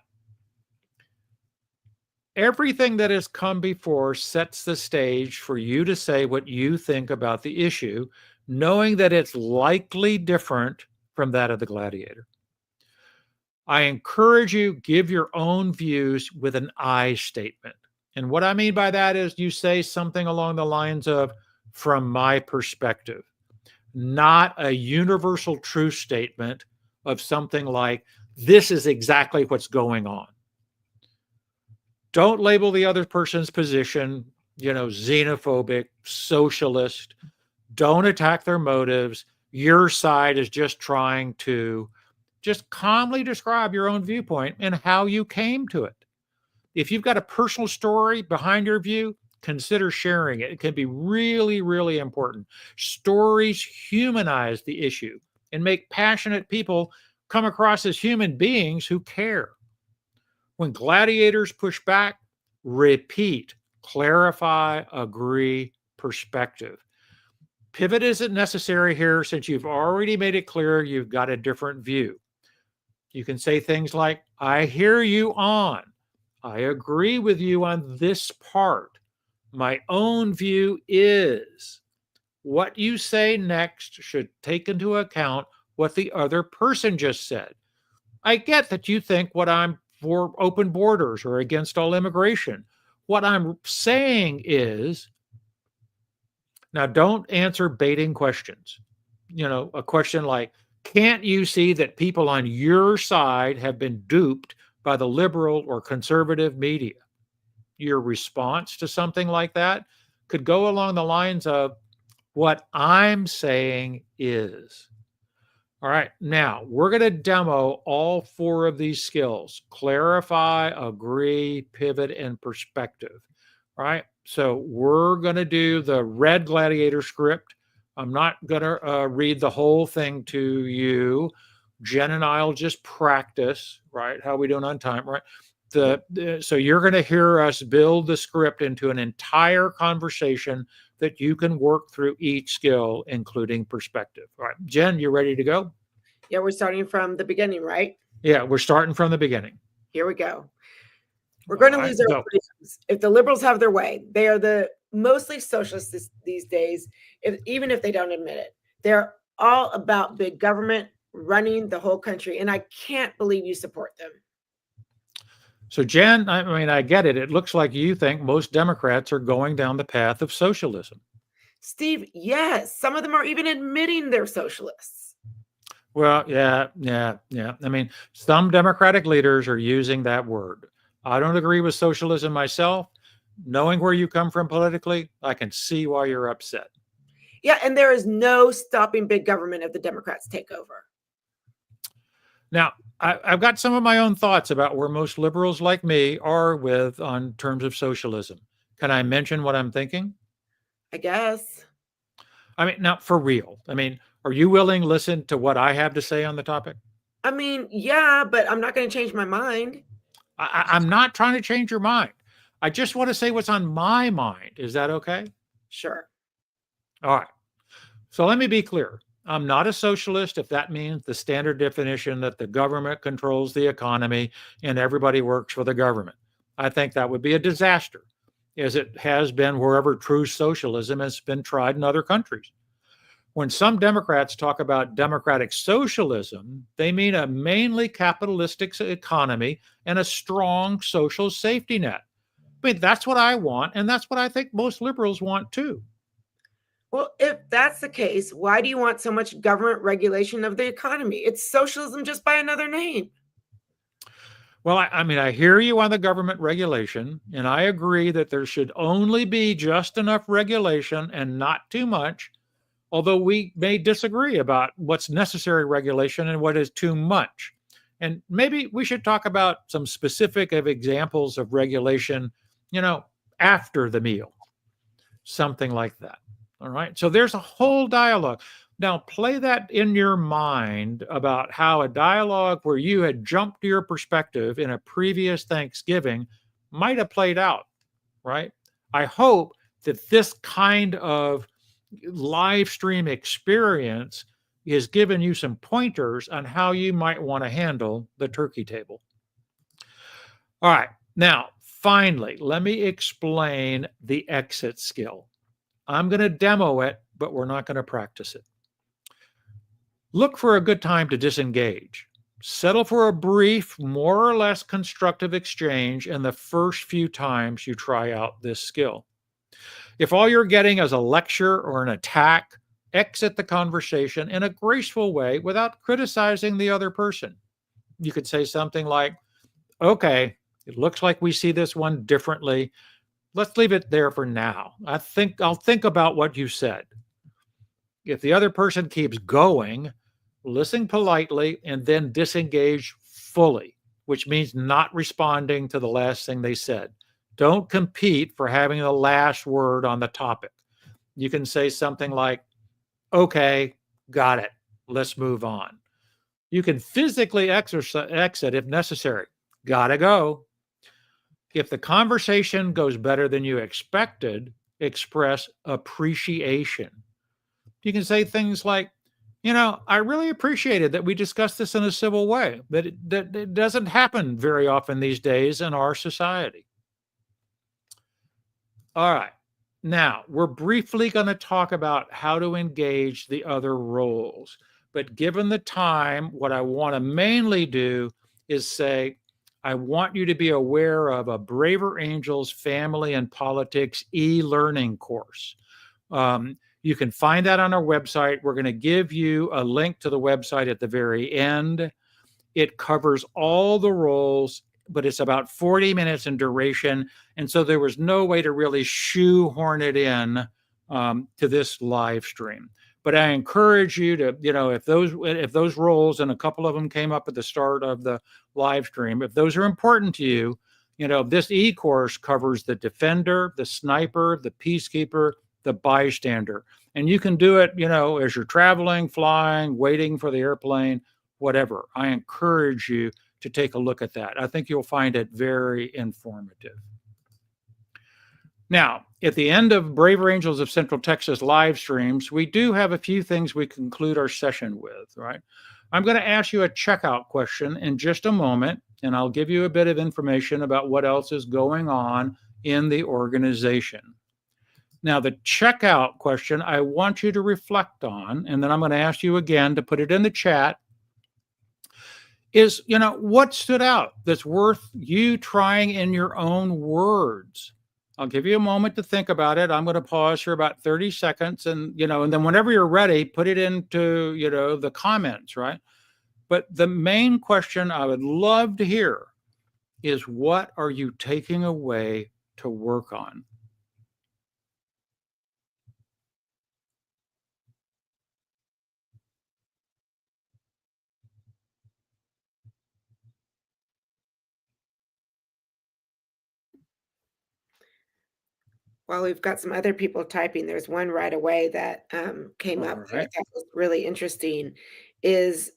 Everything that has come before sets the stage for you to say what you think about the issue, knowing that it's likely different from that of the gladiator. I encourage you, give your own views with an I statement. And what I mean by that is you say something along the lines of, from my perspective, not a universal truth statement of something like, this is exactly what's going on. Don't label the other person's position, xenophobic, socialist. Don't attack their motives. Your side is just trying to just calmly describe your own viewpoint and how you came to it. If you've got a personal story behind your view, consider sharing it. It can be really, really important. Stories humanize the issue and make passionate people come across as human beings who care. When gladiators push back, repeat, clarify, agree, perspective. Pivot isn't necessary here since you've already made it clear you've got a different view. You can say things like, I hear you on. I agree with you on this part. My own view is. What you say next should take into account what the other person just said. I get that you think what I'm for open borders or against all immigration. What I'm saying is, now don't answer baiting questions. A question like, can't you see that people on your side have been duped by the liberal or conservative media? Your response to something like that could go along the lines of, what I'm saying is. All right, now we're going to demo all 4 of these skills: clarify, agree, pivot, and perspective. All right, so we're going to do the red gladiator script. I'm not going to read the whole thing to you. Jen and I will just practice, right? How are we doing on time, right? So you're going to hear us build the script into an entire conversation that you can work through each skill, including perspective. All right, Jen, you ready to go? Yeah, we're starting from the beginning, right? Yeah, we're starting from the beginning. Here we go. We're going to lose our freedoms if the liberals have their way. They are the mostly socialists these days, even if they don't admit it. They're all about big government running the whole country, and I can't believe you support them. So, Jen, I get it. It looks like you think most Democrats are going down the path of socialism. Steve, yes. Some of them are even admitting they're socialists. Well, yeah. Some Democratic leaders are using that word. I don't agree with socialism myself. Knowing where you come from politically, I can see why you're upset. Yeah, and there is no stopping big government if the Democrats take over. Now, I've got some of my own thoughts about where most liberals like me are on terms of socialism. Can I mention what I'm thinking? I guess. Now for real. Are you willing to listen to what I have to say on the topic? Yeah, but I'm not going to change my mind. I'm not trying to change your mind. I just want to say what's on my mind. Is that okay? Sure. All right. So let me be clear. I'm not a socialist if that means the standard definition that the government controls the economy and everybody works for the government. I think that would be a disaster, as it has been wherever true socialism has been tried in other countries. When some Democrats talk about democratic socialism, they mean a mainly capitalistic economy and a strong social safety net. That's what I want, and that's what I think most liberals want too. Well, if that's the case, why do you want so much government regulation of the economy? It's socialism just by another name. Well, I hear you on the government regulation, and I agree that there should only be just enough regulation and not too much, although we may disagree about what's necessary regulation and what is too much. And maybe we should talk about some specific examples of regulation, after the meal, something like that. All right. So there's a whole dialogue. Now play that in your mind about how a dialogue where you had jumped to your perspective in a previous Thanksgiving might have played out, right? I hope that this kind of live stream experience is giving you some pointers on how you might want to handle the turkey table. All right. Now, finally, let me explain the exit skill. I'm going to demo it, but we're not going to practice it. Look for a good time to disengage. Settle for a brief, more or less constructive exchange in the first few times you try out this skill. If all you're getting is a lecture or an attack, exit the conversation in a graceful way without criticizing the other person. You could say something like, okay, it looks like we see this one differently. Let's leave it there for now. I'll think about what you said. If the other person keeps going, listen politely and then disengage fully, which means not responding to the last thing they said. Don't compete for having the last word on the topic. You can say something like, okay, got it. Let's move on. You can physically exit if necessary. Gotta go. If the conversation goes better than you expected, express appreciation. You can say things like, I really appreciated that we discussed this in a civil way, that it doesn't happen very often these days in our society. All right. Now, we're briefly going to talk about how to engage the other roles. But given the time, what I want to mainly do is say, I want you to be aware of a Braver Angels Family and Politics e-learning course. You can find that on our website. We're going to give you a link to the website at the very end. It covers all the roles, but it's about 40 minutes in duration. And so there was no way to really shoehorn it in to this live stream. But I encourage you to, if those roles, and a couple of them came up at the start of the live stream, if those are important to you, this e-course covers the defender, the sniper, the peacekeeper, the bystander. And you can do it, as you're traveling, flying, waiting for the airplane, whatever. I encourage you to take a look at that. I think you'll find it very informative. Now, at the end of Braver Angels of Central Texas live streams, we do have a few things we conclude our session with, right? I'm going to ask you a checkout question in just a moment, and I'll give you a bit of information about what else is going on in the organization. Now, the checkout question I want you to reflect on, and then I'm going to ask you again to put it in the chat, is, what stood out that's worth you trying in your own words? I'll give you a moment to think about it. I'm going to pause for about 30 seconds and then whenever you're ready, put it into, the comments, right? But the main question I would love to hear is, what are you taking away to work on? While we've got some other people typing, there's one right away that came up that I thought was really interesting, is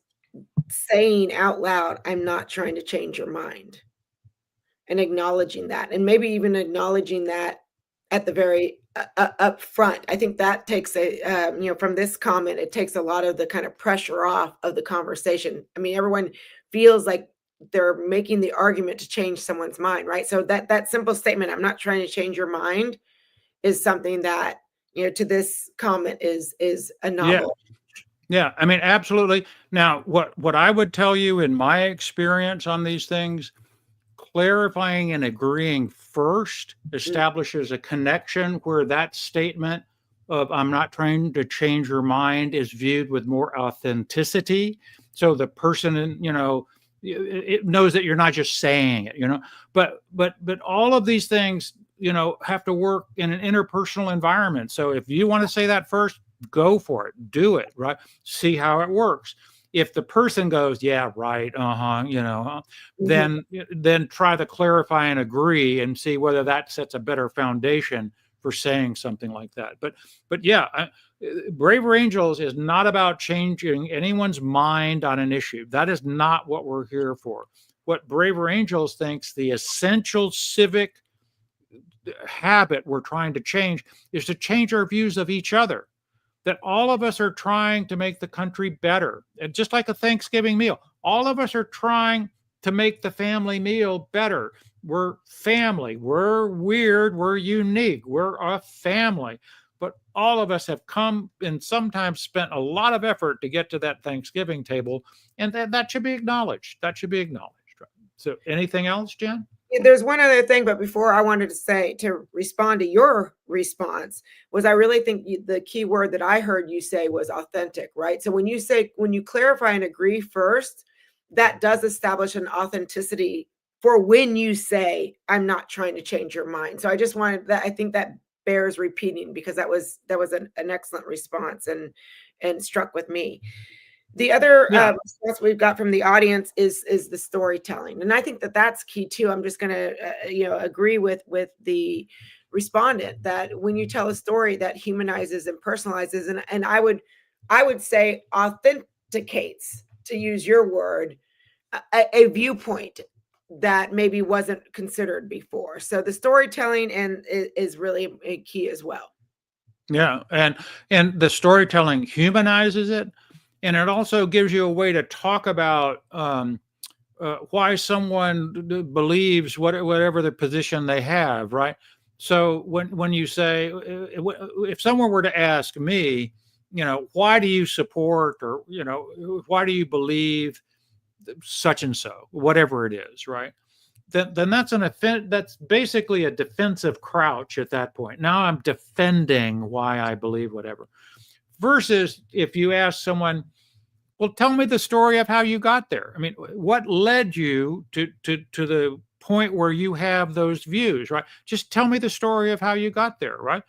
saying out loud, I'm not trying to change your mind, and acknowledging that, and maybe even acknowledging that at the very up front. I think that takes from this comment, it takes a lot of the kind of pressure off of the conversation. I mean, everyone feels like they're making the argument to change someone's mind, right? So that simple statement, I'm not trying to change your mind, is something that, to this comment is a novel. Yeah, I mean, absolutely. Now, what I would tell you in my experience on these things, clarifying and agreeing first establishes a connection where that statement of I'm not trying to change your mind is viewed with more authenticity. So the person, it knows that you're not just saying it, but all of these things, have to work in an interpersonal environment. So if you want to say that first, go for it, do it, right? See how it works. If the person goes, yeah, right, then try to clarify and agree and see whether that sets a better foundation for saying something like that. But yeah, Braver Angels is not about changing anyone's mind on an issue. That is not what we're here for. What Braver Angels thinks the essential civic habit we're trying to change is to change our views of each other. that all of us are trying to make the country better. And just like a Thanksgiving meal, all of us are trying to make the family meal better. We're family. We're weird. We're unique. We're a family. But all of us have come and sometimes spent a lot of effort to get to that Thanksgiving table. And that should be acknowledged. That should be acknowledged. So anything else, Jen? There's one other thing, but before I wanted to say, to respond to your response, was I really think the key word that I heard you say was authentic, right? So when you clarify and agree first, that does establish an authenticity for when you say, I'm not trying to change your mind. So I just wanted that, I think that bears repeating, because that was an excellent response and struck with me. The other response we've got from the audience is the storytelling, and I think that that's key too. I'm just going to agree with the respondent that when you tell a story that humanizes and personalizes, and I would say authenticates, to use your word, a viewpoint that maybe wasn't considered before. So the storytelling is really a key as well. Yeah, and the storytelling humanizes it, and it also gives you a way to talk about why someone believes whatever the position they have, right? So when you say, if someone were to ask me, why do you support, or why do you believe such and so, whatever it is, right? Then that's basically a defensive crouch at that point. Now I'm defending why I believe whatever. Versus if you ask someone, well, tell me the story of how you got there. I mean, what led you to the point where you have those views, right? Just tell me the story of how you got there, right?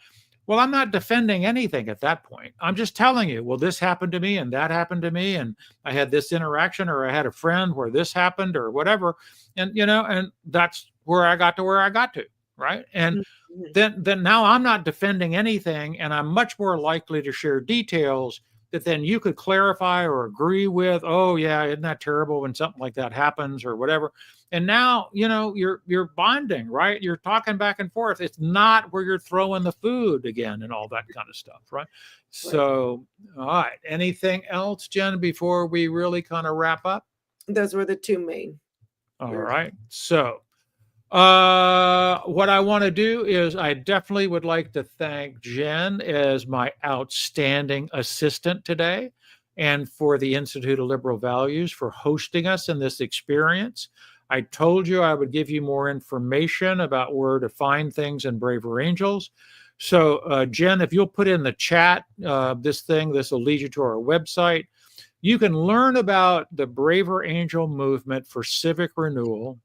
Well, I'm not defending anything at that point. I'm just telling you, well, this happened to me and that happened to me, and I had this interaction, or I had a friend where this happened, or whatever. And and that's where I got to where I got to, right? And then now I'm not defending anything, and I'm much more likely to share details that then you could clarify or agree with. Oh yeah, isn't that terrible when something like that happens, or whatever. And now you're bonding, right? You're talking back and forth. It's not where you're throwing the food again and all that kind of stuff, right? So all right, anything else, Jen, before we really kind of wrap up? Those were the two main. All right, so what I want to do is, I definitely would like to thank Jen as my outstanding assistant today, and for the Institute of Liberal Values for hosting us in this experience. I told you I would give you more information about where to find things in Braver Angels. So Jen, if you'll put in the chat this will lead you to our website. You can learn about the Braver Angel movement for civic renewal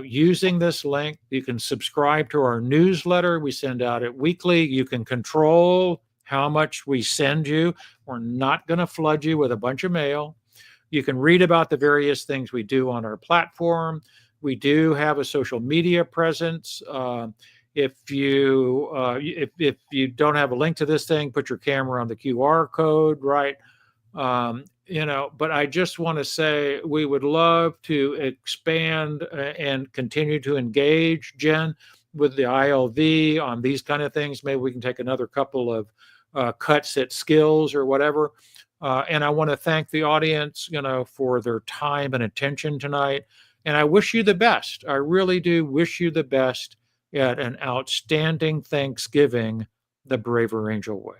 using this link. You can subscribe to our newsletter. We send out it weekly. You can control how much we send you. We're not going to flood you with a bunch of mail. You can read about the various things we do on our platform. We do have a social media presence. If you don't have a link to this thing, put your camera on the QR code, right? But I just want to say we would love to expand and continue to engage, Jen, with the ILV on these kind of things. Maybe we can take another couple of cuts at skills or whatever. And I want to thank the audience, for their time and attention tonight. And I wish you the best. I really do wish you the best at an outstanding Thanksgiving the Braver Angel way.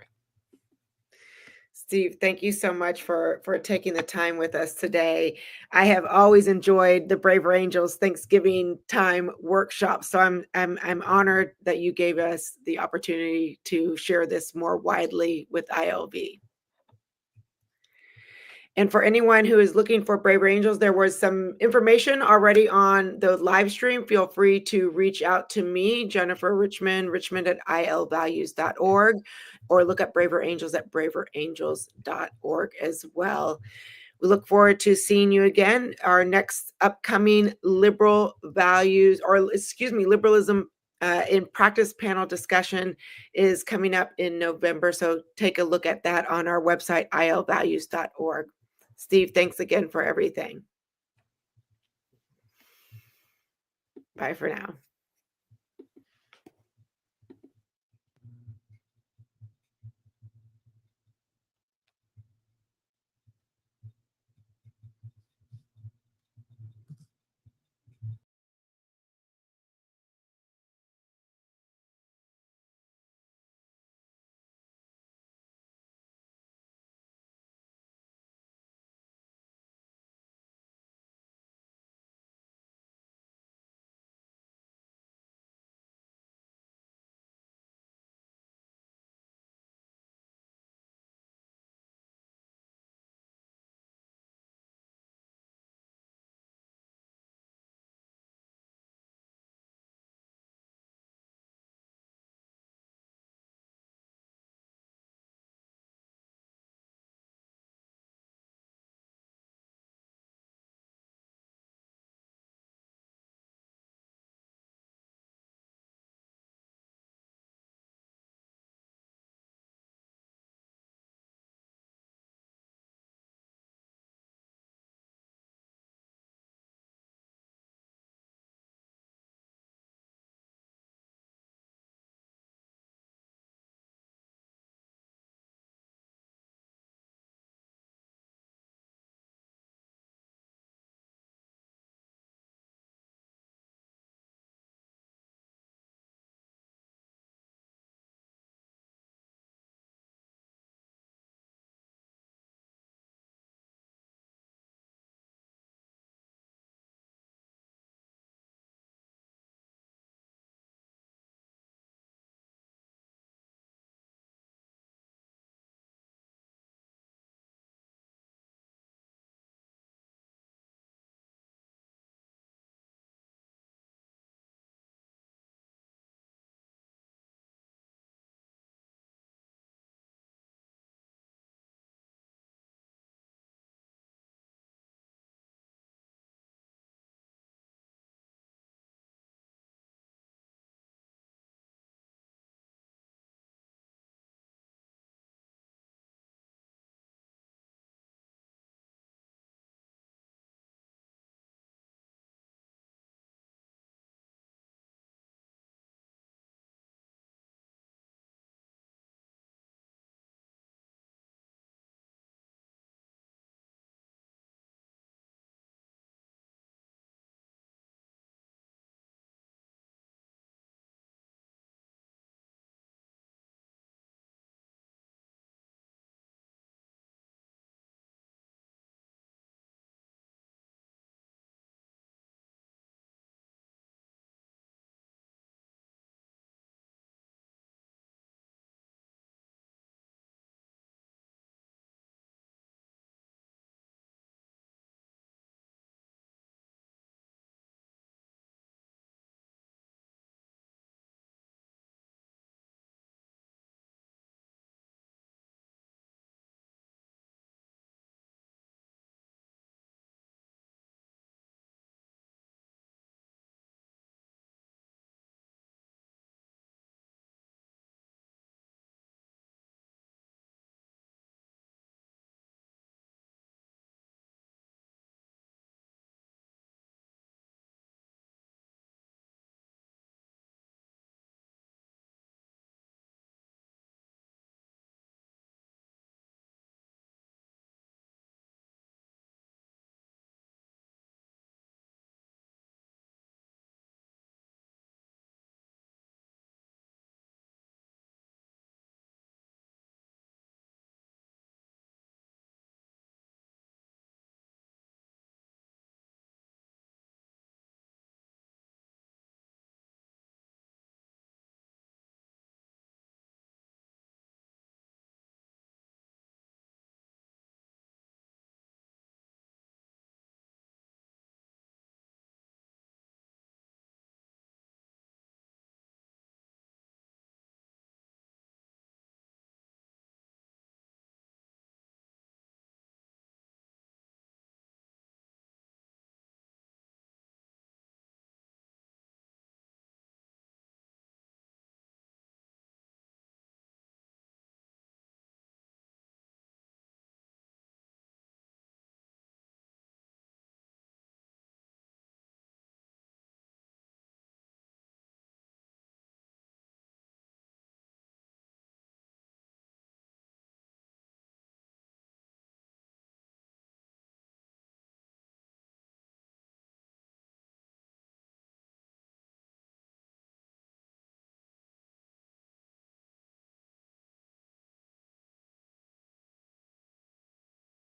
Steve, thank you so much for taking the time with us today. I have always enjoyed the Braver Angels Thanksgiving time workshop, so I'm honored that you gave us the opportunity to share this more widely with ILV. And for anyone who is looking for Braver Angels, there was some information already on the live stream. Feel free to reach out to me, Jennifer Richmond at ilvalues.org, or look up Braver Angels at braverangels.org as well. We look forward to seeing you again. Our next upcoming liberalism in practice panel discussion is coming up in November. So take a look at that on our website, ilvalues.org. Steve, thanks again for everything. Bye for now.